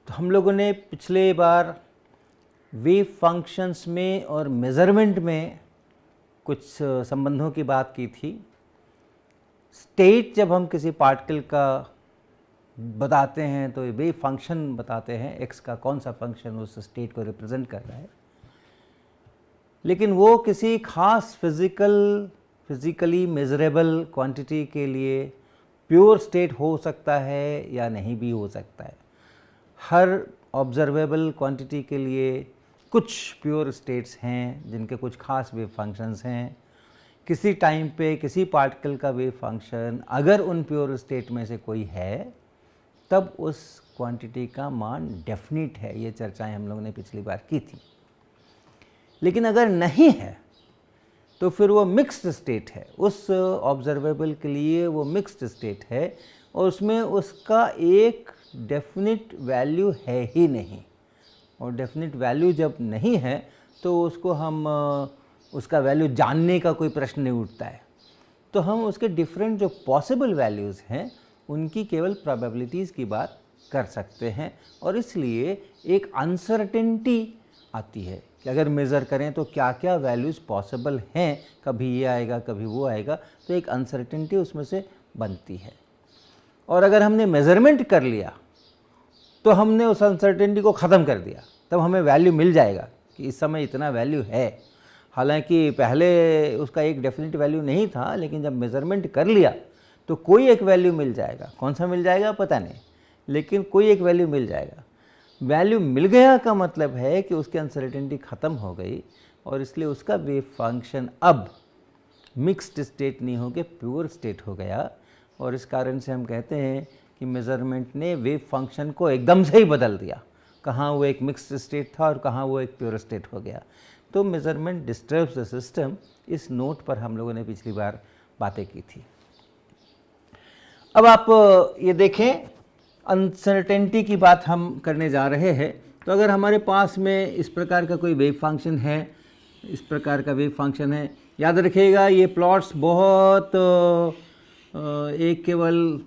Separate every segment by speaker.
Speaker 1: तो हम लोगों ने पिछले बार वेव फंक्शंस में और मेज़रमेंट में कुछ संबंधों की बात की थी। स्टेट जब हम किसी पार्टिकल का बताते हैं तो वेव फंक्शन बताते हैं, एक्स का कौन सा फंक्शन उस स्टेट को रिप्रेजेंट कर रहा है, लेकिन वो किसी खास फिजिकली मेजरेबल क्वांटिटी के लिए प्योर स्टेट हो सकता है या नहीं भी हो सकता है। हर ऑब्जर्वेबल क्वांटिटी के लिए कुछ प्योर स्टेट्स हैं जिनके कुछ खास वेव फंक्शंस हैं। किसी टाइम पे किसी पार्टिकल का वेव फंक्शन अगर उन प्योर स्टेट में से कोई है तब उस क्वांटिटी का मान डेफिनिट है। ये चर्चाएं हम लोगों ने पिछली बार की थी। लेकिन अगर नहीं है तो फिर वो मिक्स्ड स्टेट है, उस ऑब्जर्वेबल के लिए वो मिक्स्ड स्टेट है और उसमें उसका एक डेफिनिट वैल्यू है ही नहीं। और डेफिनिट वैल्यू जब नहीं है तो उसको हम उसका वैल्यू जानने का कोई प्रश्न नहीं उठता है। तो हम उसके डिफरेंट जो पॉसिबल वैल्यूज़ हैं उनकी केवल प्रोबेबिलिटीज़ की बात कर सकते हैं और इसलिए एक अनसर्टेनिटी आती है कि अगर मेज़र करें तो क्या क्या वैल्यूज़ पॉसिबल हैं, कभी ये आएगा कभी वो आएगा, तो एक अनसर्टेनिटी उसमें से बनती है। और अगर हमने मेज़रमेंट कर लिया तो हमने उस अनसर्टेनिटी को ख़त्म कर दिया, तब हमें वैल्यू मिल जाएगा कि इस समय इतना वैल्यू है। हालांकि पहले उसका एक डेफिनेट वैल्यू नहीं था, लेकिन जब मेज़रमेंट कर लिया तो कोई एक वैल्यू मिल जाएगा। कौन सा मिल जाएगा पता नहीं, लेकिन कोई एक वैल्यू मिल जाएगा। वैल्यू मिल गया का मतलब है कि उसकी अनसर्टेनिटी ख़त्म हो गई और इसलिए उसका वेव फंक्शन अब मिक्स्ड स्टेट नहीं हो के प्योर स्टेट हो गया। और इस कारण से हम कहते हैं कि मेज़रमेंट ने वेव फंक्शन को एकदम से ही बदल दिया। कहाँ वो एक मिक्स्ड स्टेट था और कहाँ वो एक प्योर स्टेट हो गया। तो मेज़रमेंट डिस्टर्ब्स द सिस्टम, इस नोट पर हम लोगों ने पिछली बार बातें की थी। अब आप ये देखें, अनसर्टेनिटी की बात हम करने जा रहे हैं। तो अगर हमारे पास में इस प्रकार का कोई वेव फंक्शन है, इस प्रकार का वेव फंक्शन है, याद रखिएगा ये प्लॉट्स बहुत एक केवल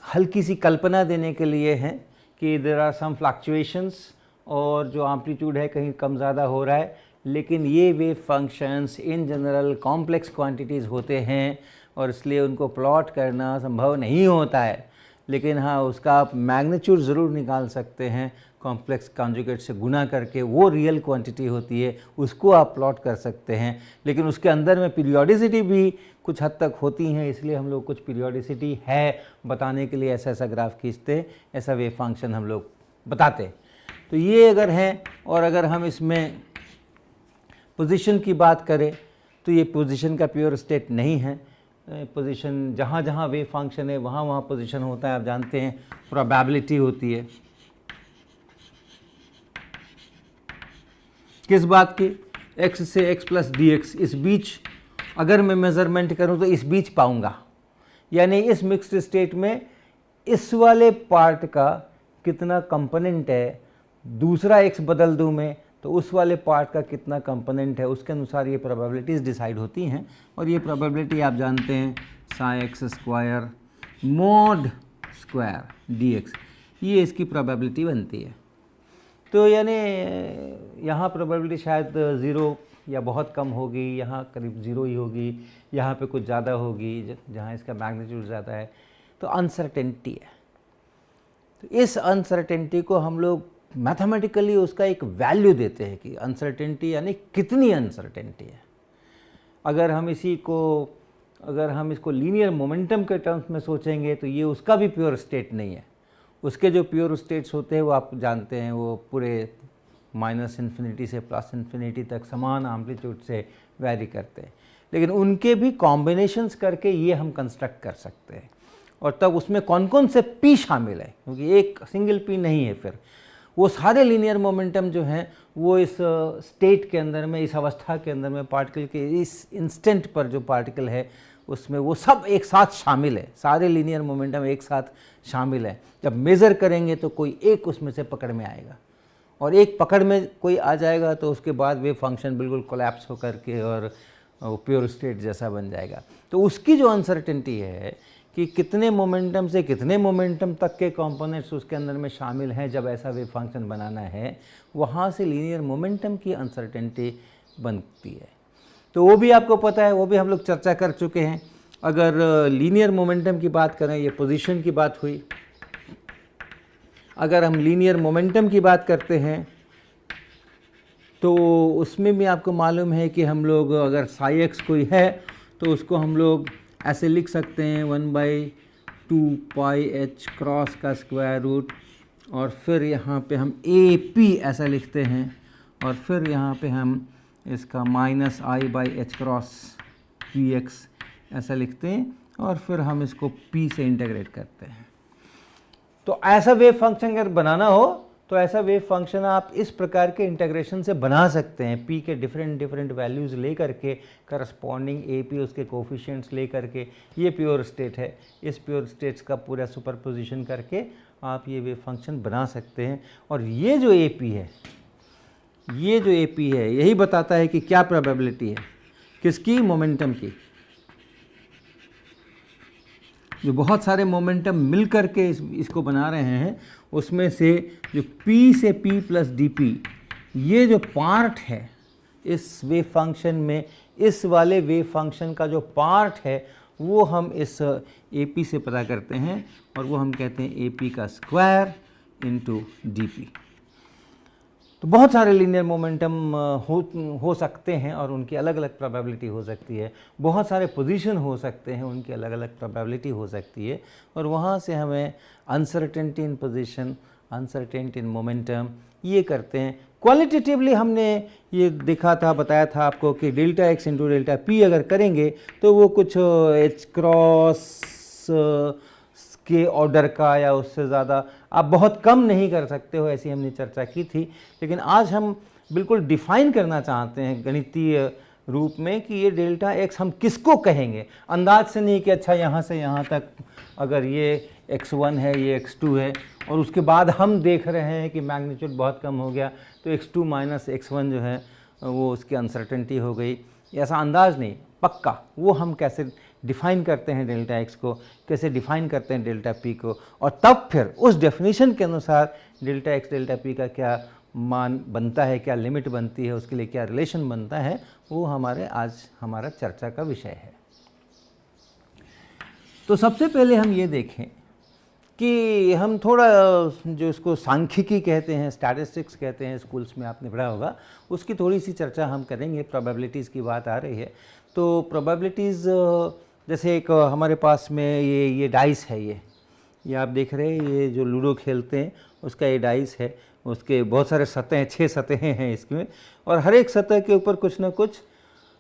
Speaker 1: हल्की सी कल्पना देने के लिए हैं कि देयर आर सम फ्लक्चुएशंस और जो एम्पलीट्यूड है कहीं कम ज़्यादा हो रहा है, लेकिन ये wave functions in general complex quantities होते हैं और इसलिए उनको प्लॉट करना संभव नहीं होता है। लेकिन हाँ, उसका आप मैग्नीट्यूड ज़रूर निकाल सकते हैं, कॉम्प्लेक्स कॉन्जुगेट से गुना करके वो रियल क्वांटिटी होती है उसको आप प्लॉट कर सकते हैं। लेकिन उसके अंदर में पीरियोडिसिटी भी कुछ हद तक होती हैं, इसलिए हम लोग कुछ पीरियोडिसिटी है बताने के लिए ऐसा ऐसा ग्राफ खींचते हैं, ऐसा वेव फंक्शन हम लोग बताते हैं। तो ये अगर हैं, और अगर हम इसमें पोजीशन की बात करें तो ये पोजीशन का प्योर स्टेट नहीं है। पोजीशन जहाँ जहाँ वेव फंक्शन है वहाँ वहाँ पोजीशन होता है। आप जानते हैं प्रोबेबिलिटी होती है किस बात की, x से x प्लस डी एक्स, इस बीच अगर मैं मेज़रमेंट करूं तो इस बीच पाऊंगा, यानी इस मिक्स्ड स्टेट में इस वाले पार्ट का कितना कंपोनेंट है, दूसरा x बदल दूं मैं तो उस वाले पार्ट का कितना कंपोनेंट है, उसके अनुसार ये प्रोबेबिलिटीज़ डिसाइड होती हैं। और ये प्रोबेबिलिटी आप जानते हैं Sai x square mod square D x, ये इसकी प्रोबेबिलिटी बनती है। तो यानी यहाँ प्रोबेबिलिटी शायद ज़ीरो या बहुत कम होगी, यहाँ करीब ज़ीरो ही होगी, यहाँ पे कुछ ज़्यादा होगी जहाँ इसका मैग्नीट्यूड ज़्यादा है। तो अनसर्टेनिटी है। तो इस अनसर्टेनिटी को हम लोग मैथमेटिकली उसका एक वैल्यू देते हैं कि अनसर्टेनिटी यानी कितनी अनसर्टेनिटी है। अगर हम इसको लीनियर मोमेंटम के टर्म्स में सोचेंगे तो ये उसका भी प्योर स्टेट नहीं है। उसके जो प्योर स्टेट्स होते हैं वो आप जानते हैं वो पूरे माइनस इन्फिनिटी से प्लस इन्फिनिटी तक समान एम्पलीट्यूड से वैरी करते हैं, लेकिन उनके भी कॉम्बिनेशंस करके ये हम कंस्ट्रक्ट कर सकते हैं। और तब उसमें कौन कौन से पी शामिल है, क्योंकि एक सिंगल पी नहीं है, फिर वो सारे लीनियर मोमेंटम जो हैं वो इस स्टेट के अंदर में, इस अवस्था के अंदर में, पार्टिकल के इस इंस्टेंट पर जो पार्टिकल है उसमें वो सब एक साथ शामिल है, सारे लीनियर मोमेंटम एक साथ शामिल है। जब मेज़र करेंगे तो कोई एक उसमें से पकड़ में आएगा, और एक पकड़ में कोई आ जाएगा तो उसके बाद वेव फंक्शन बिल्कुल कोलैप्स होकर के और प्योर स्टेट जैसा बन जाएगा। तो उसकी जो अनसर्टेनिटी है कि कितने मोमेंटम से कितने मोमेंटम तक के कंपोनेंट्स उसके अंदर में शामिल हैं जब ऐसा वेव फंक्शन बनाना है, वहाँ से लीनियर मोमेंटम की अनसर्टेनिटी बनती है। तो वो भी आपको पता है, वो भी हम लोग चर्चा कर चुके हैं। अगर लीनियर मोमेंटम की बात करें, ये पोजीशन की बात हुई, अगर हम लीनियर मोमेंटम की बात करते हैं तो उसमें भी आपको मालूम है कि हम लोग अगर साई एक्स कोई है तो उसको हम लोग ऐसे लिख सकते हैं 1/2 पाई एच क्रॉस का स्क्वायर रूट, और फिर यहाँ पे हम ए पी ऐसा लिखते हैं, और फिर यहाँ पे हम इसका -i/h क्रॉस पी एक्स ऐसा लिखते हैं, और फिर हम इसको p से इंटीग्रेट करते हैं। तो ऐसा वेव फंक्शन अगर बनाना हो तो ऐसा वेव फंक्शन आप इस प्रकार के इंटीग्रेशन से बना सकते हैं, p के डिफरेंट वैल्यूज़ ले करके, करस्पॉन्डिंग AP उसके कोफिशिएंट्स ले करके। ये प्योर स्टेट है, इस प्योर स्टेट्स का पूरा सुपरपोजिशन करके आप ये वेव फंक्शन बना सकते हैं। और ये जो AP है, ये जो AP है, यही बताता है कि क्या प्रोबेबिलिटी है किसकी, मोमेंटम की। जो बहुत सारे मोमेंटम मिल करके इसको बना रहे हैं, उसमें से जो P से P प्लस DP, ये जो पार्ट है इस वेव फंक्शन में, इस वाले वेव फंक्शन का जो पार्ट है वो हम इस AP से पता करते हैं, और वो हम कहते हैं AP का स्क्वायर इंटू DP। तो बहुत सारे लीनियर मोमेंटम हो सकते हैं और उनकी अलग अलग प्रोबेबिलिटी हो सकती है। बहुत सारे पोजीशन हो सकते हैं, उनकी अलग अलग प्रोबेबिलिटी हो सकती है, और वहाँ से हमें uncertainty in position, uncertainty in momentum ये करते हैं। क्वालिटेटिवली हमने ये देखा था, बताया था आपको कि delta x into delta P अगर करेंगे तो वो कुछ एच क्रॉस के ऑर्डर का या उससे ज़्यादा आप बहुत कम नहीं कर सकते हो, ऐसी हमने चर्चा की थी। लेकिन आज हम बिल्कुल डिफ़ाइन करना चाहते हैं गणितीय रूप में कि ये डेल्टा एक्स हम किसको कहेंगे, अंदाज से नहीं कि अच्छा यहाँ से यहाँ तक अगर ये x1 है, ये x2 है, और उसके बाद हम देख रहे हैं कि मैग्नीट्यूड बहुत कम हो गया तो x2 माइनस x1 जो है वो उसकी अनसर्टेनिटी हो गई। ऐसा अंदाज नहीं, पक्का वो हम कैसे डिफ़ाइन करते हैं डेल्टा एक्स को, कैसे डिफ़ाइन करते हैं डेल्टा पी को, और तब फिर उस डेफिनेशन के अनुसार डेल्टा एक्स डेल्टा पी का क्या मान बनता है, क्या लिमिट बनती है, उसके लिए क्या रिलेशन बनता है, वो आज हमारा चर्चा का विषय है। तो सबसे पहले हम ये देखें कि हम थोड़ा जो इसको सांख्यिकी कहते हैं, स्टैटिस्टिक्स कहते हैं, स्कूल्स में आपने पढ़ा होगा, उसकी थोड़ी सी चर्चा हम करेंगे। प्रोबेबिलिटीज़ की बात आ रही है तो प्रोबेबिलिटीज़, जैसे एक हमारे पास में ये डाइस है, ये आप देख रहे हैं, ये जो लूडो खेलते हैं उसका ये डाइस है, उसके बहुत सारे सतहें, 6 सतहें हैं इसमें, और हर एक सतह के ऊपर कुछ ना कुछ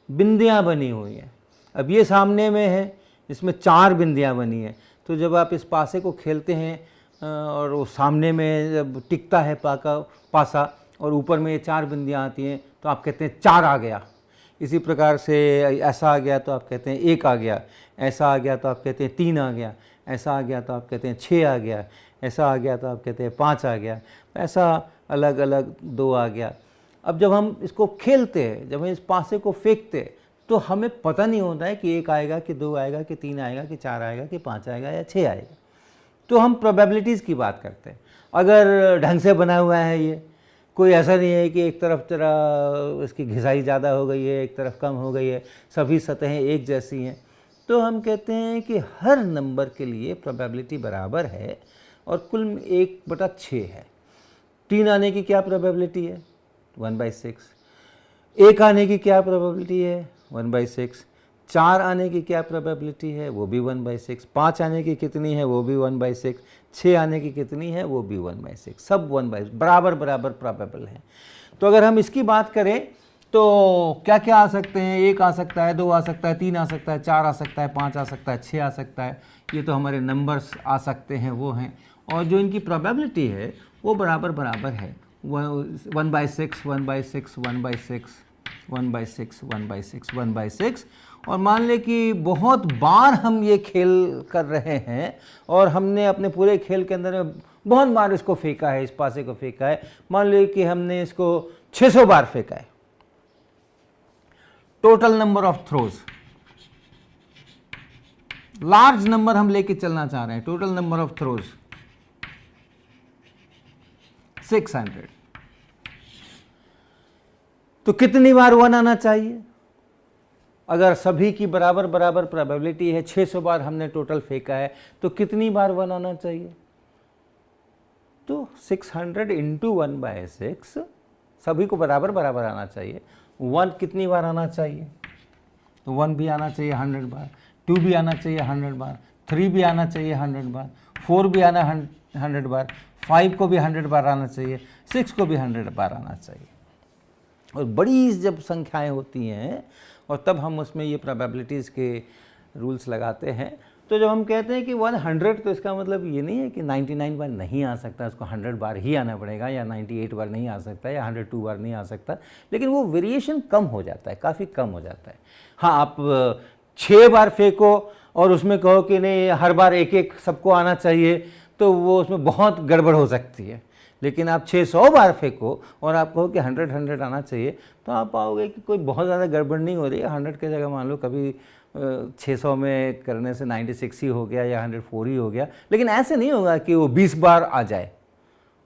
Speaker 1: बिंदियाँ बनी हुई हैं। अब ये सामने में है, इसमें 4 बिंदियाँ बनी हैं। तो जब आप इस पासे को खेलते हैं और वो सामने में जब टिकता है पासा और ऊपर में ये 4 बिंदियाँ आती हैं तो आप कहते हैं 4 आ गया। इसी प्रकार से ऐसा आ गया तो आप कहते हैं 1 आ गया, ऐसा आ गया तो आप कहते हैं 3 आ गया, ऐसा आ गया तो आप कहते हैं 6 आ गया, ऐसा आ गया तो आप कहते हैं 5 आ गया, ऐसा अलग अलग 2 आ गया। अब जब हम इसको खेलते हैं, जब हम इस पासे को फेंकते हैं तो हमें पता नहीं होता है कि 1 आएगा कि 2 आएगा कि 3 आएगा कि 4 आएगा कि 5 आएगा या 6 आएगा। तो हम प्रोबेबिलिटीज़ की बात करते हैं। अगर ढंग से बना हुआ है ये, कोई ऐसा नहीं है कि एक तरफ जरा इसकी घिसाई ज़्यादा हो गई है, एक तरफ कम हो गई है, सभी सतहें एक जैसी हैं, तो हम कहते हैं कि हर नंबर के लिए प्रोबेबिलिटी बराबर है और कुल 1/6 है। 3 आने की क्या प्रोबेबिलिटी है? 1/6। 1 आने की क्या प्रोबेबिलिटी है? 1/6। 4 आने की क्या प्रोबेबिलिटी है? वो भी 1/6। 5 आने की कितनी है? वो भी 1/6। 6 आने की कितनी है? वो भी 1/6। सब 1/6 बराबर बराबर प्रोबेबल है। तो अगर हम इसकी बात करें तो क्या क्या आ सकते हैं? 1 आ सकता है, 2 आ सकता है, 3 आ सकता है, 4 आ सकता है, 5 आ सकता है, 6 आ सकता है। ये तो हमारे नंबर्स आ सकते हैं, वो हैं। और जो इनकी प्रोबेबिलिटी है वो बराबर बराबर है, 1/6, 1/6, 1/6, 1/6, 1/6, 1/6। और मान लें कि बहुत बार हम ये खेल कर रहे हैं और हमने अपने पूरे खेल के अंदर में बहुत बार इसको फेंका है, इस पासे को फेंका है। मान लें कि हमने इसको 600 बार फेंका है। Total number of throws large number हम लेके चलना चाह रहे हैं, टोटल नंबर ऑफ थ्रोज 600, तो कितनी बार 1 आना चाहिए? अगर सभी की बराबर बराबर प्रोबेबिलिटी है, 600 बार हमने टोटल फेंका है, तो कितनी बार 1 आना चाहिए? तो 600 इंटू 1/6, सभी को बराबर बराबर आना चाहिए। 1 कितनी बार आना चाहिए? तो 1 भी आना चाहिए 100 बार, 2 भी आना चाहिए 100 बार, 3 भी आना चाहिए 100 बार, 4 भी आना 100 बार, 5 को भी 100 बार आना चाहिए, 6 को भी 100 बार आना चाहिए। और बड़ी जब संख्याएं होती हैं और तब हम उसमें ये प्रोबेबिलिटीज़ के रूल्स लगाते हैं, तो जब हम कहते हैं कि 100, तो इसका मतलब ये नहीं है कि 99 बार नहीं आ सकता, उसको 100 बार ही आना पड़ेगा, या 98 बार नहीं आ सकता, या 102 बार नहीं आ सकता, लेकिन वो वेरिएशन कम हो जाता है, काफ़ी कम हो जाता है। हाँ, आप 6 बार फेंको और उसमें कहो कि नहीं हर बार एक एक सबको आना चाहिए, तो वो उसमें बहुत गड़बड़ हो सकती है। लेकिन आप 600 बार फेंको और आप कहो कि 100 आना चाहिए, तो आप पाओगे कि कोई बहुत ज़्यादा गड़बड़ नहीं हो रही है। 100 की जगह मान लो कभी 600 में करने से 96 ही हो गया या 104 ही हो गया, लेकिन ऐसे नहीं होगा कि वो 20 बार आ जाए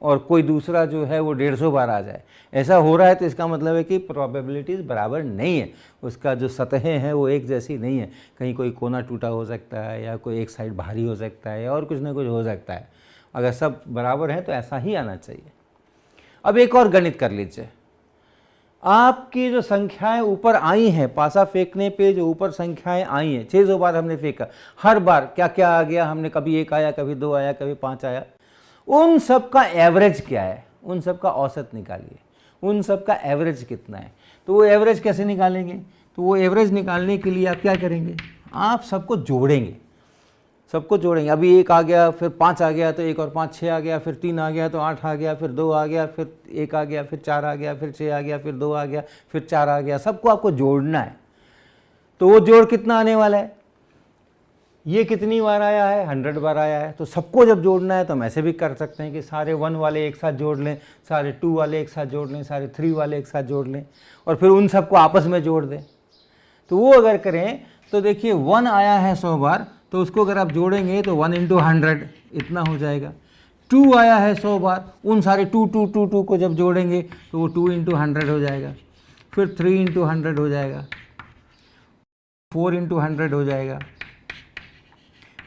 Speaker 1: और कोई दूसरा जो है वो 150 बार आ जाए। ऐसा हो रहा है तो इसका मतलब है कि प्रोबेबिलिटीज़ बराबर नहीं है, उसका जो सतहें हैं वो एक जैसी नहीं है। कहीं कोई कोना टूटा हो सकता है, या कोई एक साइड भारी हो सकता है, और कुछ ना कुछ हो सकता है। अगर सब बराबर हैं तो ऐसा ही आना चाहिए। अब एक और गणित कर लीजिए। आपकी जो संख्याएं ऊपर आई हैं, पासा फेंकने पे जो ऊपर संख्याएं आई हैं, 600 बार हमने फेंका, हर बार क्या क्या आ गया? हमने कभी 1 आया, कभी 2 आया, कभी 5 आया। उन सब का एवरेज क्या है? उन सब का औसत निकालिए, उन सब का एवरेज कितना है? तो वो एवरेज कैसे निकालेंगे? तो वो एवरेज निकालने के लिए आप क्या करेंगे? आप सबको जोड़ेंगे, सबको जोड़ेंगे। अभी 1 आ गया, फिर 5 आ गया, तो 1 और 5 6 आ गया, फिर 3 आ गया तो 8 आ गया, फिर 2 आ गया, फिर 1 आ गया, फिर 4 आ गया, फिर 6 आ गया, फिर 2 आ गया, फिर 4 आ गया। सबको आपको जोड़ना है। तो वो जोड़ कितना आने वाला है? ये कितनी बार आया है? 100 बार आया है। तो सबको जब जोड़ना है तो हम ऐसे भी कर सकते हैं कि सारे 1 वाले एक साथ जोड़ लें, सारे 2 वाले एक साथ जोड़ लें, सारे 3 वाले एक साथ जोड़ लें, और फिर उन सबको आपस में जोड़ दें। तो वो अगर करें तो देखिए 1 आया है 100 बार, तो उसको अगर आप जोड़ेंगे तो 1 × 100 इतना हो जाएगा। 2 आया है 100 बार, उन सारे 2 2 2 2 को जब जोड़ेंगे तो वो 2 × 100 हो जाएगा। फिर 3 × 100 हो जाएगा, 4 × 100 हो जाएगा,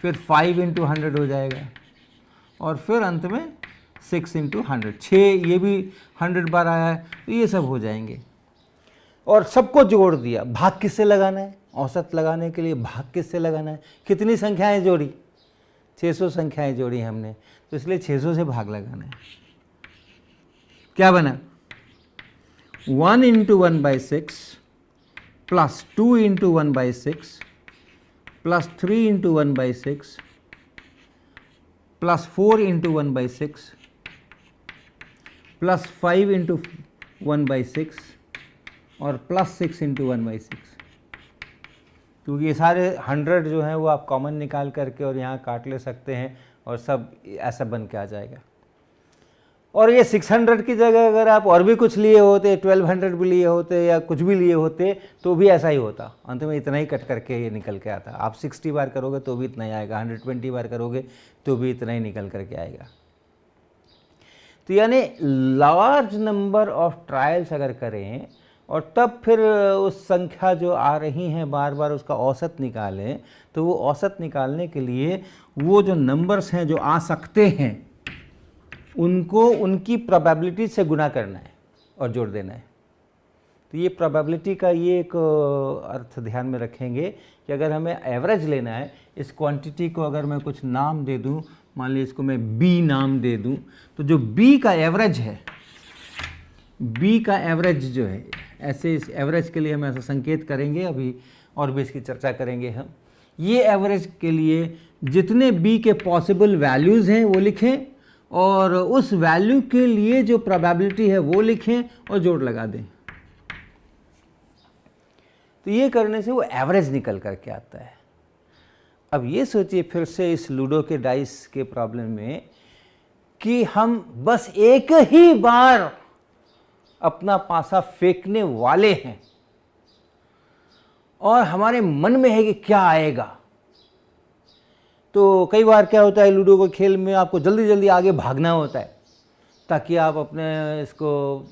Speaker 1: फिर 5 × 100 हो जाएगा, और फिर अंत में 6 × 100। 6 ये भी 100 बार आया है, तो ये सब हो जाएंगे। और सबको जोड़ दिया। भाग किससे लगाना है? औसत लगाने के लिए भाग किससे लगाना है? कितनी संख्याएं जोड़ी? 600 संख्याएं जोड़ी हमने, तो इसलिए 600 से भाग लगाना है। क्या बना? 1 × 1/6 प्लस 2 × 1/6 प्लस 3 × 1/6 प्लस 4 × 1/6 प्लस 5 × 1/6 और प्लस 6 × 1/6। क्योंकि ये सारे 100 जो हैं वो आप कॉमन निकाल करके और यहाँ काट ले सकते हैं, और सब ऐसा बन के आ जाएगा। और ये 600 की जगह अगर आप और भी कुछ लिए होते, 1200 भी लिए होते या कुछ भी लिए होते, तो भी ऐसा ही होता। अंत में इतना ही कट करके ये निकल के आता। आप 60 बार करोगे तो भी इतना ही आएगा, 120 बार करोगे तो भी इतना ही निकल करके आएगा। तो यानी लार्ज नंबर ऑफ ट्रायल्स अगर करें और तब फिर उस संख्या जो आ रही हैं बार बार उसका औसत निकालें, तो वो औसत निकालने के लिए वो जो नंबर्स हैं जो आ सकते हैं उनको उनकी प्रोबेबिलिटी से गुना करना है और जोड़ देना है। तो ये प्रोबेबिलिटी का ये एक अर्थ ध्यान में रखेंगे कि अगर हमें एवरेज लेना है, इस क्वांटिटी को अगर मैं कुछ नाम दे दूं, मान लीजिए इसको मैं B नाम दे दूं, तो जो B का एवरेज है, B का एवरेज जो है, ऐसे इस एवरेज के लिए हम ऐसा संकेत करेंगे, अभी और भी इसकी चर्चा करेंगे हम। ये एवरेज के लिए जितने B के पॉसिबल वैल्यूज़ हैं वो लिखें, और उस वैल्यू के लिए जो प्रोबेबिलिटी है वो लिखें और जोड़ लगा दें। तो ये करने से वो एवरेज निकल करके आता है। अब ये सोचिए फिर से इस लूडो के डाइस के प्रॉब्लम में कि हम बस एक ही बार अपना पासा फेंकने वाले हैं और हमारे मन में है कि क्या आएगा, तो कई बार क्या होता है, लूडो के खेल में आपको जल्दी जल्दी आगे भागना होता है ताकि आप अपने इसको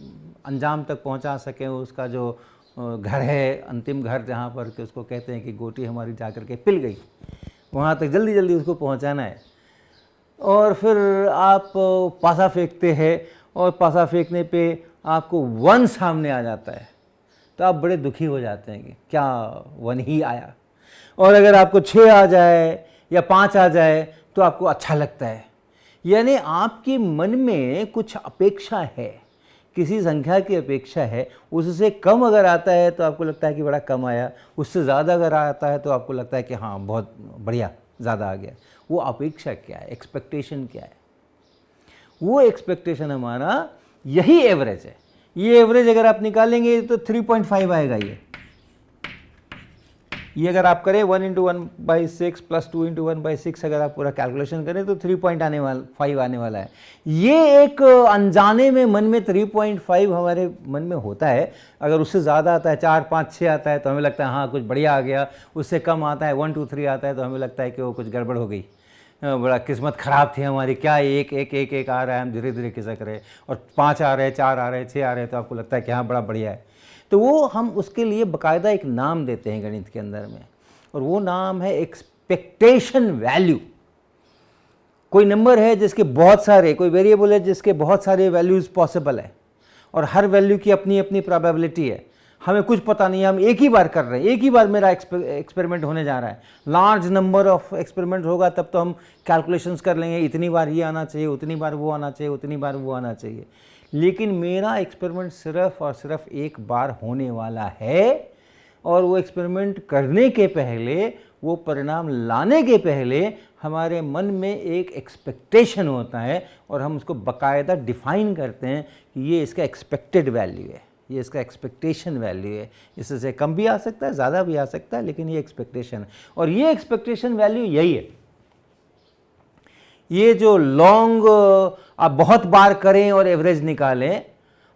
Speaker 1: अंजाम तक पहुंचा सकें। उसका जो घर है, अंतिम घर जहाँ पर कि उसको कहते हैं कि गोटी हमारी जा कर के पिल गई, वहाँ तक जल्दी जल्दी उसको पहुँचाना है। और फिर आप पासा फेंकते हैं और पासा फेंकने पे आपको 1 सामने आ जाता है, तो आप बड़े दुखी हो जाते हैं कि क्या 1 ही आया। और अगर आपको 6 आ जाए या 5 आ जाए तो आपको अच्छा लगता है। यानी आपके मन में कुछ अपेक्षा है, किसी संख्या की अपेक्षा है, उससे कम अगर आता है तो आपको लगता है कि बड़ा कम आया, उससे ज़्यादा अगर आता है तो आपको लगता है कि हाँ बहुत बढ़िया, ज़्यादा आ गया। वो अपेक्षा क्या है, एक्सपेक्टेशन क्या है? वो एक्सपेक्टेशन हमारा यही एवरेज है। ये एवरेज अगर आप निकालेंगे तो 3.5 आएगा। ये अगर आप करें 1 × 1/6 + 2 × 1/6 अगर आप पूरा कैलकुलेशन करें तो 3.5 आने वाला है। ये एक अनजाने में मन में 3.5 हमारे मन में होता है। अगर उससे ज़्यादा आता है, 4, 5, 6 आता है तो हमें लगता है हाँ कुछ बढ़िया आ गया। उससे कम आता है, 1, 2, 3 आता है तो हमें लगता है कि वो कुछ गड़बड़ हो गई, बड़ा किस्मत ख़राब थी हमारी, क्या 1 आ रहा है, हम धीरे धीरे खिसक रहे, और 5 आ रहे हैं, 4 आ रहे हैं, 6 आ रहे हैं तो आपको लगता है कि हाँ बड़ा बढ़िया है। तो वो हम उसके लिए बाकायदा एक नाम देते हैं गणित के अंदर में, और वो नाम है एक्सपेक्टेशन वैल्यू। कोई नंबर है जिसके बहुत सारे, कोई वेरिएबल है जिसके बहुत सारे वैल्यूज़ पॉसिबल है, और हर वैल्यू की अपनी अपनी प्रोबेबिलिटी है। हमें कुछ पता नहीं है, हम एक ही बार कर रहे हैं, एक ही बार मेरा एक्सपेरिमेंट होने जा रहा है। लार्ज नंबर ऑफ एक्सपेरिमेंट होगा तब तो हम कैलकुलेशंस कर लेंगे, इतनी बार ये आना चाहिए, उतनी बार वो आना चाहिए, उतनी बार वो आना चाहिए। लेकिन मेरा एक्सपेरिमेंट सिर्फ और सिर्फ एक बार होने वाला है, और वो एक्सपेरिमेंट करने के पहले, वो परिणाम लाने के पहले हमारे मन में एक एक्सपेक्टेशन होता है, और हम उसको बाकायदा डिफाइन करते हैं कि ये इसका एक्सपेक्टेड वैल्यू है, ये इसका एक्सपेक्टेशन वैल्यू है। इससे कम भी आ सकता है, ज़्यादा भी आ सकता है, लेकिन ये एक्सपेक्टेशन है। और ये एक्सपेक्टेशन वैल्यू यही है। ये जो लॉन्ग आप बहुत बार करें और एवरेज निकालें,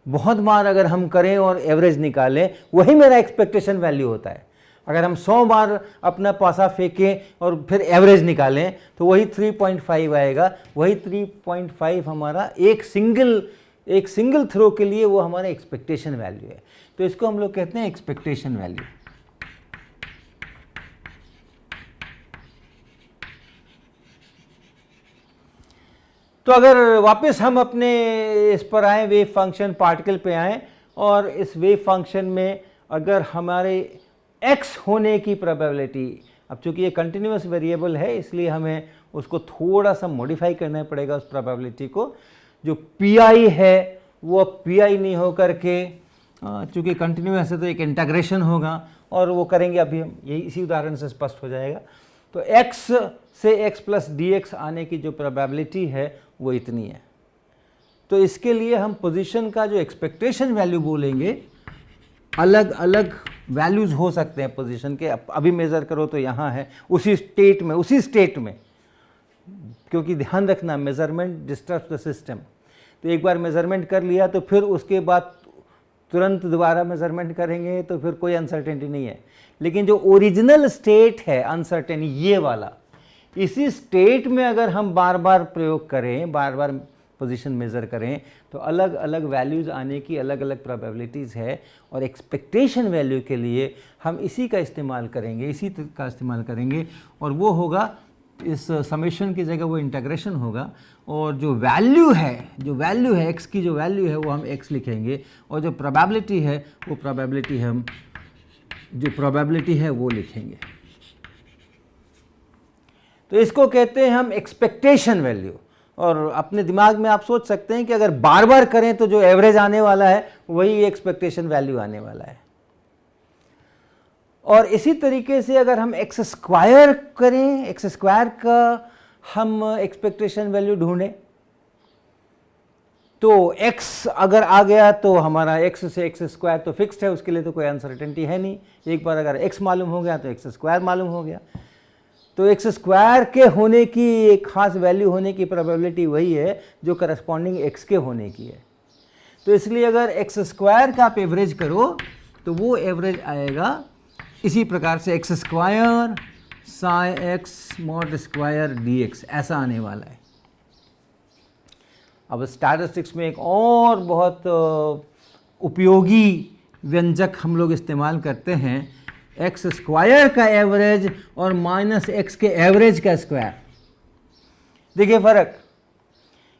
Speaker 1: बहुत बार अगर हम करें और एवरेज निकालें, वही मेरा एक्सपेक्टेशन वैल्यू होता है। अगर हम 100 बार अपना पासा फेंकें और फिर एवरेज निकालें तो वही 3.5 आएगा। वही 3.5 हमारा एक सिंगल थ्रो के लिए वो हमारा एक्सपेक्टेशन वैल्यू है। तो इसको हम लोग कहते हैं एक्सपेक्टेशन वैल्यू। तो अगर वापस हम अपने इस पर आए, वेव फंक्शन पार्टिकल पे आए, और इस वेव फंक्शन में अगर हमारे x होने की प्रोबेबिलिटी, अब चूंकि ये कंटिन्यूअस वेरिएबल है इसलिए हमें उसको थोड़ा सा मॉडिफाई करना पड़ेगा उस प्रोबेबिलिटी को। जो pi है वो pi नहीं हो करके, चूँकि कंटिन्यूअस है तो एक इंटीग्रेशन होगा, और वो करेंगे अभी हम, यही इसी उदाहरण से स्पष्ट हो जाएगा। तो x से x + dx आने की जो प्रोबेबिलिटी है वो इतनी है। तो इसके लिए हम पोजीशन का जो एक्सपेक्टेशन वैल्यू बोलेंगे, अलग अलग वैल्यूज़ हो सकते हैं पोजीशन के। अभी मेज़र करो तो यहाँ है, उसी स्टेट में, क्योंकि ध्यान रखना मेज़रमेंट डिस्टर्ब्स द सिस्टम। तो एक बार मेज़रमेंट कर लिया तो फिर उसके बाद तुरंत दोबारा मेज़रमेंट करेंगे तो फिर कोई अनसर्टेनिटी नहीं है। लेकिन जो ओरिजिनल स्टेट है अनसर्टेन, ये वाला, इसी स्टेट में अगर हम बार बार प्रयोग करें, बार बार पोजीशन मेज़र करें, तो अलग अलग वैल्यूज़ आने की अलग अलग प्रोबेबिलिटीज़ है। और एक्सपेक्टेशन वैल्यू के लिए हम इसी का इस्तेमाल करेंगे, और वो होगा, इस समेशन की जगह वो इंटीग्रेशन होगा, और जो वैल्यू है x की जो वैल्यू है वो हम x लिखेंगे, और जो प्रोबेबिलिटी है वो प्रोबेबिलिटी है वो लिखेंगे। तो इसको कहते हैं हम एक्सपेक्टेशन वैल्यू। और अपने दिमाग में आप सोच सकते हैं कि अगर बार बार करें तो जो एवरेज आने वाला है वही एक्सपेक्टेशन वैल्यू आने वाला है। और इसी तरीके से अगर हम x स्क्वायर करें, x स्क्वायर का हम एक्सपेक्टेशन वैल्यू ढूंढें, तो x अगर आ गया तो हमारा x से x स्क्वायर तो फिक्स्ड है, उसके लिए तो कोई अनसर्टेनिटी है नहीं। एक बार अगर x मालूम हो गया तो x स्क्वायर मालूम हो गया। तो x स्क्वायर के होने की एक खास वैल्यू होने की प्रोबेबिलिटी वही है जो करस्पॉन्डिंग x के होने की है। तो इसलिए अगर x स्क्वायर का आप एवरेज करो तो वो एवरेज आएगा इसी प्रकार से, x square Sai x mod square D x, ऐसा आने वाला है। अब स्टैटिस्टिक्स में एक और बहुत उपयोगी व्यंजक हम लोग इस्तेमाल करते हैं, एक्स स्क्वायर का एवरेज और माइनस एक्स के एवरेज का स्क्वायर। देखिए फ़र्क,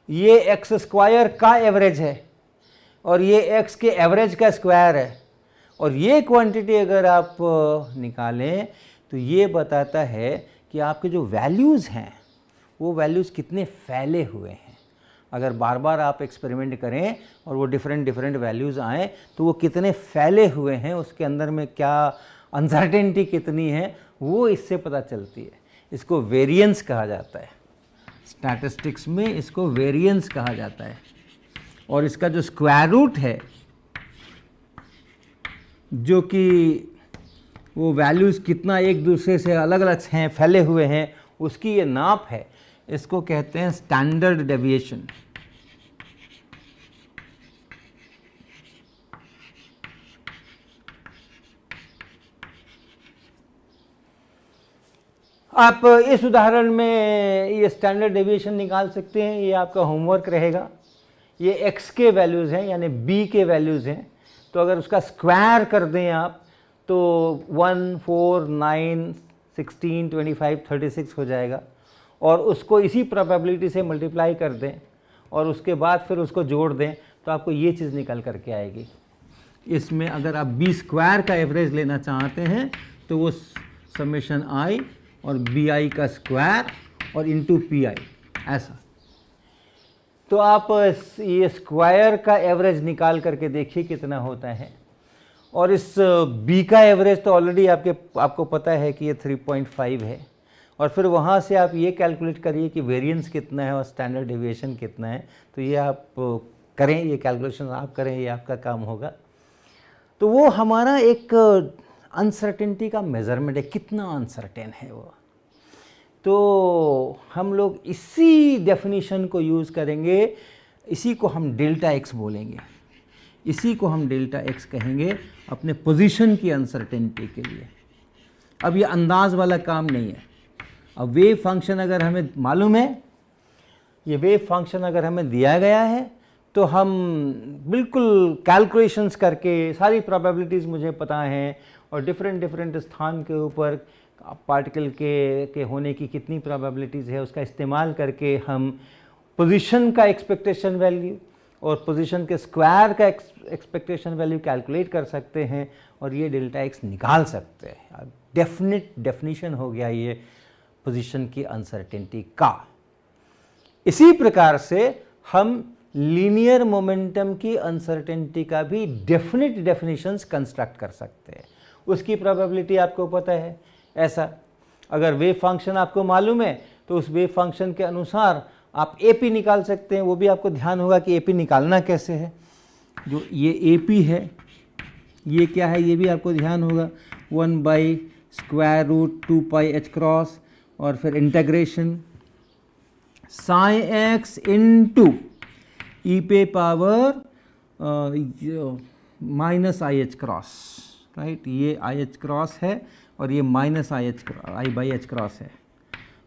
Speaker 1: ये एक्स स्क्वायर का एवरेज है और ये एक्स के एवरेज का स्क्वायर है, और ये क्वांटिटी अगर आप निकालें तो ये बताता है कि आपके जो वैल्यूज़ हैं वो वैल्यूज़ कितने फैले हुए हैं। अगर बार बार आप एक्सपेरिमेंट करें और वो डिफरेंट वैल्यूज़ आएँ तो वो कितने फैले हुए हैं, उसके अंदर में क्या अनसर्टेनिटी कितनी है, वो इससे पता चलती है। इसको वेरिएंस कहा जाता है, स्टैटिस्टिक्स में इसको वेरिएंस कहा जाता है। और इसका जो स्क्वायर रूट है, जो कि वो वैल्यूज़ कितना एक दूसरे से अलग अलग हैं, फैले हुए हैं, उसकी ये नाप है, इसको कहते हैं स्टैंडर्ड डेविएशन। आप इस उदाहरण में ये स्टैंडर्ड डेविएशन निकाल सकते हैं, ये आपका होमवर्क रहेगा। ये x के वैल्यूज़ हैं यानी b के वैल्यूज़ हैं, तो अगर उसका स्क्वायर कर दें आप तो 1, 4, 9, 16, 25, 36 हो जाएगा, और उसको इसी प्रोबेबिलिटी से मल्टीप्लाई कर दें और उसके बाद फिर उसको जोड़ दें तो आपको ये चीज़ निकल करके आएगी। इसमें अगर आप बी स्क्वायर का एवरेज लेना चाहते हैं तो वो समेशन आई और बी आई का स्क्वायर और इंटू पी आई, ऐसा। तो आप ये स्क्वायर का एवरेज निकाल करके देखिए कितना होता है, और इस b का एवरेज तो ऑलरेडी आपको पता है कि ये 3.5 है, और फिर वहाँ से आप ये कैलकुलेट करिए कि वेरिएंस कितना है और स्टैंडर्ड डेविएशन कितना है। तो ये आप करें, ये कैलकुलेशन आप करें, ये आपका काम होगा। तो वो हमारा एक अनसर्टेनिटी का मेज़रमेंट है, कितना अनसर्टेन है वो। तो हम लोग इसी डेफिनेशन को यूज़ करेंगे, इसी को हम डेल्टा एक्स बोलेंगे, इसी को हम डेल्टा एक्स कहेंगे अपने पोजीशन की अनसर्टेनिटी के लिए। अब ये अंदाज वाला काम नहीं है। अब वेव फंक्शन अगर हमें मालूम है, ये वेव फंक्शन अगर हमें दिया गया है तो हम बिल्कुल कैलकुलेशंस करके, सारी प्रोबेबिलिटीज़ मुझे पता हैं और डिफरेंट स्थान के ऊपर पार्टिकल के होने की कितनी प्रोबेबिलिटीज़ है, उसका इस्तेमाल करके हम पोजीशन का एक्सपेक्टेशन वैल्यू और पोजीशन के स्क्वायर का एक्सपेक्टेशन वैल्यू कैलकुलेट कर सकते हैं और ये डेल्टा एक्स निकाल सकते हैं। डेफिनेट डेफिनेशन हो गया ये पोजीशन की अनसर्टेनिटी का। इसी प्रकार से हम लीनियर मोमेंटम की अनसर्टेनिटी का भी डेफिनेट डेफिनेशंस कंस्ट्रक्ट कर सकते हैं। उसकी प्रोबेबिलिटी आपको पता है। ऐसा अगर वेव फंक्शन आपको मालूम है तो उस वेव फंक्शन के अनुसार आप AP निकाल सकते हैं। वो भी आपको ध्यान होगा कि AP निकालना कैसे है। जो ये AP है, ये क्या है, ये भी आपको ध्यान होगा। 1/√2 पाई h क्रॉस और फिर इंटीग्रेशन साई एक्स इंटू ई पे power minus IH cross, right. ये IH क्रॉस है और ये माइनस I/H क्रॉस है,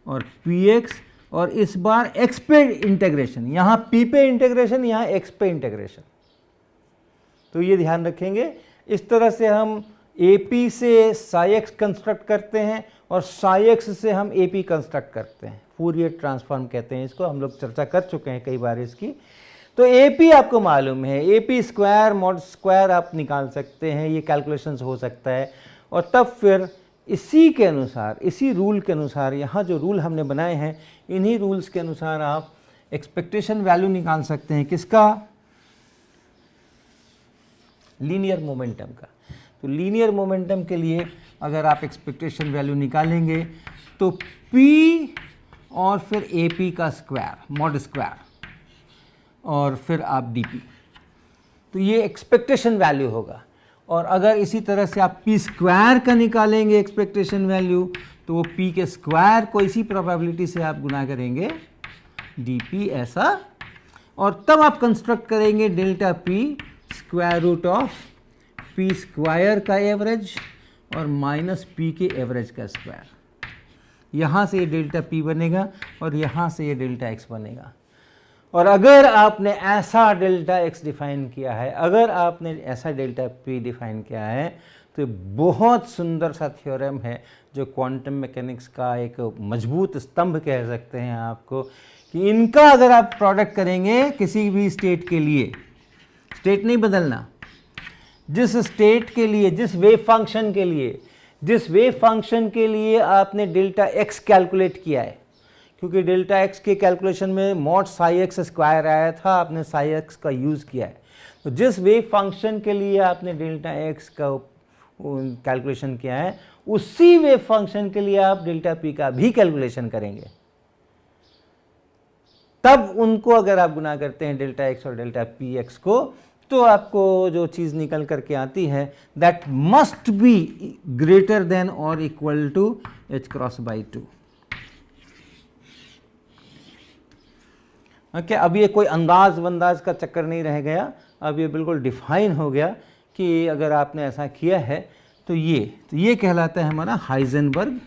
Speaker 1: और PX, और इस बार x पे इंटीग्रेशन, यहाँ P पे इंटीग्रेशन, यहाँ x पे इंटीग्रेशन। तो ये ध्यान रखेंगे। इस तरह से हम AP से साई एक्स कंस्ट्रक्ट करते हैं और साई एक्स से हम AP कंस्ट्रक्ट करते हैं। फूरियर ट्रांसफॉर्म कहते हैं इसको, हम लोग चर्चा कर चुके हैं कई बार इसकी। तो AP आपको मालूम है, AP स्क्वायर मॉड स्क्वायर आप निकाल सकते हैं, ये कैलकुलेशंस हो सकता है। और तब फिर इसी के अनुसार, इसी रूल के अनुसार, यहाँ जो रूल हमने बनाए हैं इन्हीं रूल्स के अनुसार आप एक्सपेक्टेशन वैल्यू निकाल सकते हैं। किसका? लीनियर मोमेंटम का। तो लीनियर मोमेंटम के लिए अगर आप एक्सपेक्टेशन वैल्यू निकालेंगे तो P और फिर AP का स्क्वायर मॉड स्क्वायर और फिर आप dP, तो ये एक्सपेक्टेशन वैल्यू होगा। और अगर इसी तरह से आप P स्क्वायर का निकालेंगे एक्सपेक्टेशन वैल्यू तो वो P के स्क्वायर को इसी प्रोबेबिलिटी से आप गुना करेंगे dP, ऐसा। और तब आप कंस्ट्रक्ट करेंगे delta P square root of P square का एवरेज और माइनस P के एवरेज का स्क्वायर। यहाँ से ये डेल्टा पी बनेगा और यहाँ से ये डेल्टा एक्स बनेगा। और अगर आपने ऐसा डेल्टा एक्स डिफाइन किया है, अगर आपने ऐसा डेल्टा पी डिफाइन किया है, तो बहुत सुंदर सा थ्योरम है जो क्वांटम मैकेनिक्स का एक मजबूत स्तंभ कह सकते हैं आपको, कि इनका अगर आप प्रोडक्ट करेंगे किसी भी स्टेट के लिए, स्टेट नहीं बदलना, जिस स्टेट के लिए, जिस वेव फंक्शन के लिए आपने डेल्टा एक्स कैलकुलेट किया है, क्योंकि डेल्टा एक्स के कैलकुलेशन में मॉड साई एक्स स्क्वायर आया था, आपने साई एक्स का यूज़ किया है, तो जिस वेव फंक्शन के लिए आपने डेल्टा एक्स का कैलकुलेशन किया है, उसी वेव फंक्शन के लिए आप डेल्टा पी का भी कैलकुलेशन करेंगे। तब उनको अगर आप गुना करते हैं डेल्टा एक्स और डेल्टा पी एक्स को, तो आपको जो चीज़ निकल करके आती है, that must be greater than और equal to h cross by 2। Okay, अब ये कोई अंदाज वंदाज का चक्कर नहीं रह गया, अब ये बिल्कुल डिफाइन हो गया कि अगर आपने ऐसा किया है तो ये कहलाता है हमारा हाइजेनबर्ग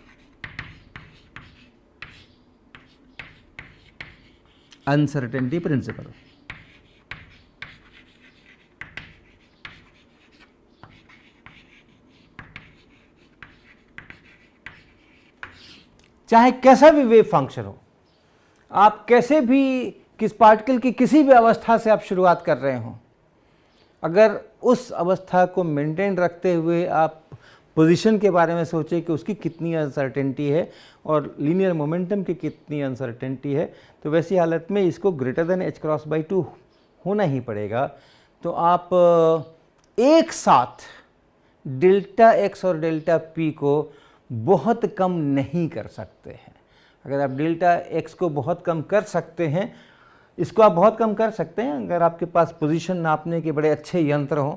Speaker 1: अनसर्टेनिटी प्रिंसिपल। चाहे कैसा भी वेव फंक्शन हो, आप कैसे भी किस पार्टिकल की किसी भी अवस्था से आप शुरुआत कर रहे हो, अगर उस अवस्था को मेंटेन रखते हुए आप पोजीशन के बारे में सोचें कि उसकी कितनी अनसर्टेनिटी है और लीनियर मोमेंटम की कितनी अनसर्टेनिटी है, तो वैसी हालत में इसको greater than h cross by 2 होना ही पड़ेगा। तो आप एक साथ डेल्टा एक्स और डेल्टा पी को बहुत कम नहीं कर सकते हैं। अगर आप डेल्टा एक्स को बहुत कम कर सकते हैं, इसको आप बहुत कम कर सकते हैं, अगर आपके पास पोजीशन नापने के बड़े अच्छे यंत्र हों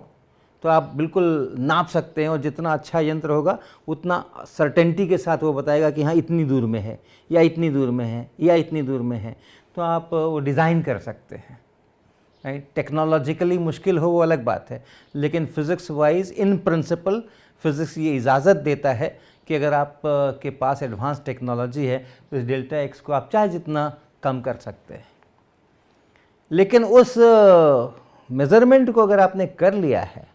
Speaker 1: तो आप बिल्कुल नाप सकते हैं, और जितना अच्छा यंत्र होगा उतना सर्टेनिटी के साथ वो बताएगा कि हाँ इतनी दूर में है या इतनी दूर में है या इतनी दूर में है, तो आप वो डिज़ाइन कर सकते हैं। राइट, टेक्नोलॉजिकली मुश्किल हो वो अलग बात है, लेकिन physics wise in principle physics ये इजाज़त देता है कि अगर आप के पास एडवांस टेक्नोलॉजी है तो इस डेल्टा एक्स को आप चाहे जितना कम कर सकते हैं। लेकिन उस मेज़रमेंट को अगर आपने कर लिया है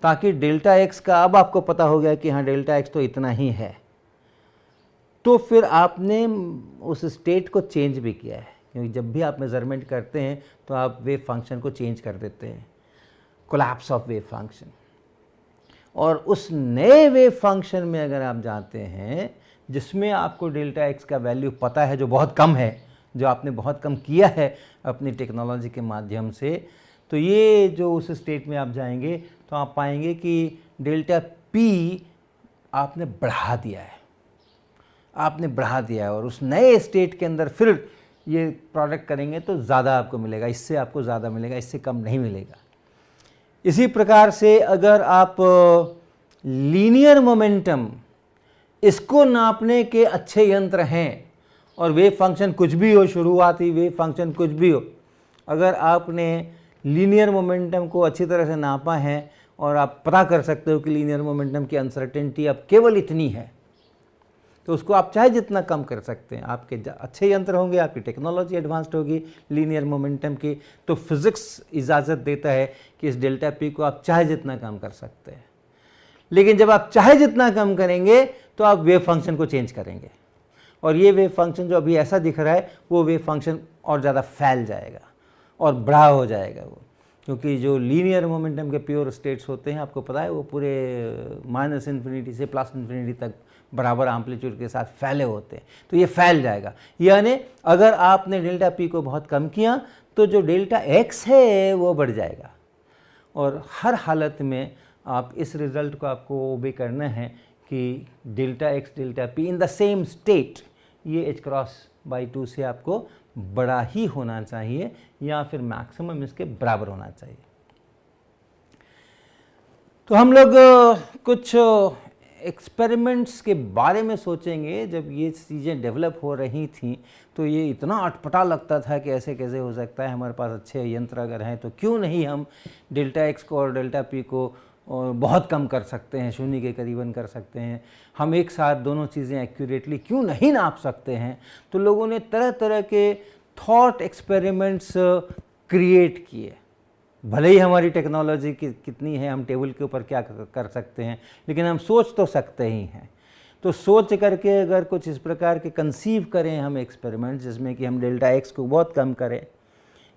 Speaker 1: ताकि डेल्टा एक्स का अब आपको पता हो गया कि हाँ डेल्टा एक्स तो इतना ही है, तो फिर आपने उस स्टेट को चेंज भी किया है, क्योंकि जब भी आप मेज़रमेंट करते हैं तो आप वेव फंक्शन को चेंज कर देते हैं, कोलैप्स ऑफ वेव फंक्शन। और उस नए वेव फंक्शन में अगर आप जाते हैं जिसमें आपको डेल्टा एक्स का वैल्यू पता है, जो बहुत कम है, जो आपने बहुत कम किया है अपनी टेक्नोलॉजी के माध्यम से, तो ये जो उस स्टेट में आप जाएंगे तो आप पाएंगे कि डेल्टा पी आपने बढ़ा दिया है, और उस नए स्टेट के अंदर फिर ये प्रोडक्ट करेंगे तो ज़्यादा आपको मिलेगा, इससे आपको ज़्यादा मिलेगा, इससे कम नहीं मिलेगा। इसी प्रकार से अगर आप लीनियर मोमेंटम इसको नापने के अच्छे यंत्र हैं, और वेव फंक्शन कुछ भी हो, शुरुआती वेव फंक्शन कुछ भी हो, अगर आपने लीनियर मोमेंटम को अच्छी तरह से नापा है और आप पता कर सकते हो कि लीनियर मोमेंटम की अनसर्टेनिटी अब केवल इतनी है, तो उसको आप चाहे जितना कम कर सकते हैं। आपके अच्छे यंत्र होंगे, आपकी टेक्नोलॉजी एडवांस्ड होगी लीनियर मोमेंटम की, तो फिज़िक्स इजाज़त देता है कि इस डेल्टा पी को आप चाहे जितना कम कर सकते हैं। लेकिन जब आप चाहे जितना कम करेंगे तो आप वेव फंक्शन को चेंज करेंगे, और ये वेव फंक्शन जो अभी ऐसा दिख रहा है वो वेव फंक्शन और ज़्यादा फैल जाएगा और बड़ा हो जाएगा वो, क्योंकि जो लीनियर मोमेंटम के प्योर स्टेट्स होते हैं आपको पता है वो पूरे माइनस इन्फिनिटी से प्लस इन्फिनिटी तक बराबर एम्पलीट्यूड के साथ फैले होते हैं, तो ये फैल जाएगा। यानी अगर आपने डेल्टा पी को बहुत कम किया तो जो डेल्टा एक्स है वो बढ़ जाएगा, और हर हालत में आप इस रिज़ल्ट को आपको ओबे करना है कि delta x delta P in the same state ये h क्रॉस बाई 2 से आपको बड़ा ही होना चाहिए, या फिर मैक्सिमम इसके बराबर होना चाहिए। तो हम लोग कुछ एक्सपेरिमेंट्स के बारे में सोचेंगे। जब ये चीज़ें डेवलप हो रही थी तो ये इतना अटपटा लगता था कि ऐसे कैसे हो सकता है, हमारे पास अच्छे यंत्र अगर हैं तो क्यों नहीं हम डेल्टा एक्स को और डेल्टा पी को और बहुत कम कर सकते हैं, शून्य के करीबन कर सकते हैं, हम एक साथ दोनों चीज़ें एक्यूरेटली क्यों नहीं नाप सकते हैं। तो लोगों ने तरह तरह के थॉट एक्सपेरिमेंट्स क्रिएट किए। भले ही हमारी टेक्नोलॉजी कितनी है, हम टेबल के ऊपर क्या कर सकते हैं, लेकिन हम सोच तो सकते ही हैं। तो सोच करके अगर कुछ इस प्रकार के कंसीव करें हम एक्सपेरिमेंट, जिसमें कि हम डेल्टा एक्स को बहुत कम करें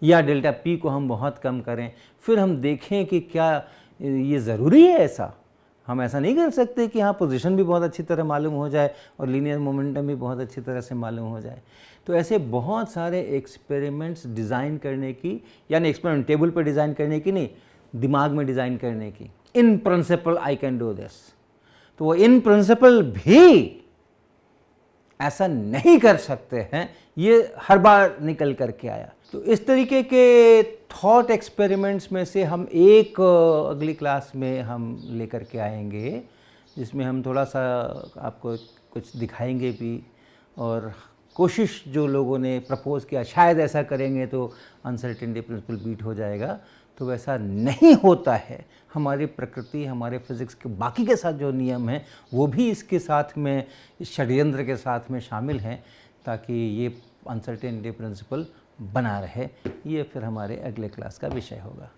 Speaker 1: या डेल्टा पी को हम बहुत कम करें, फिर हम देखें कि क्या ये ज़रूरी है ऐसा। हम ऐसा नहीं कर सकते कि हाँ पोजीशन भी बहुत अच्छी तरह मालूम हो जाए और लीनियर मोमेंटम भी बहुत अच्छी तरह से मालूम हो जाए। तो ऐसे बहुत सारे एक्सपेरिमेंट्स डिज़ाइन करने की, यानी एक्सपेरिमेंट टेबल पर डिज़ाइन करने की नहीं, दिमाग में डिज़ाइन करने की। In principle I can do this. तो वो इन प्रिंसिपल भी ऐसा नहीं कर सकते हैं, ये हर बार निकल करके आया। तो इस तरीके के थॉट एक्सपेरिमेंट्स में से हम एक अगली क्लास में हम लेकर के आएंगे, जिसमें हम थोड़ा सा आपको कुछ दिखाएंगे भी, और कोशिश जो लोगों ने प्रपोज किया शायद ऐसा करेंगे तो अनसर्टेनिटी प्रिंसिपल बीट हो जाएगा, तो वैसा नहीं होता है। हमारी प्रकृति, हमारे फिज़िक्स के बाकी के साथ जो नियम हैं वो भी इसके साथ में, इस षड्यंत्र के साथ में शामिल हैं, ताकि ये अनसर्टेनिटी प्रिंसिपल बना रहे। ये फिर हमारे अगले क्लास का विषय होगा।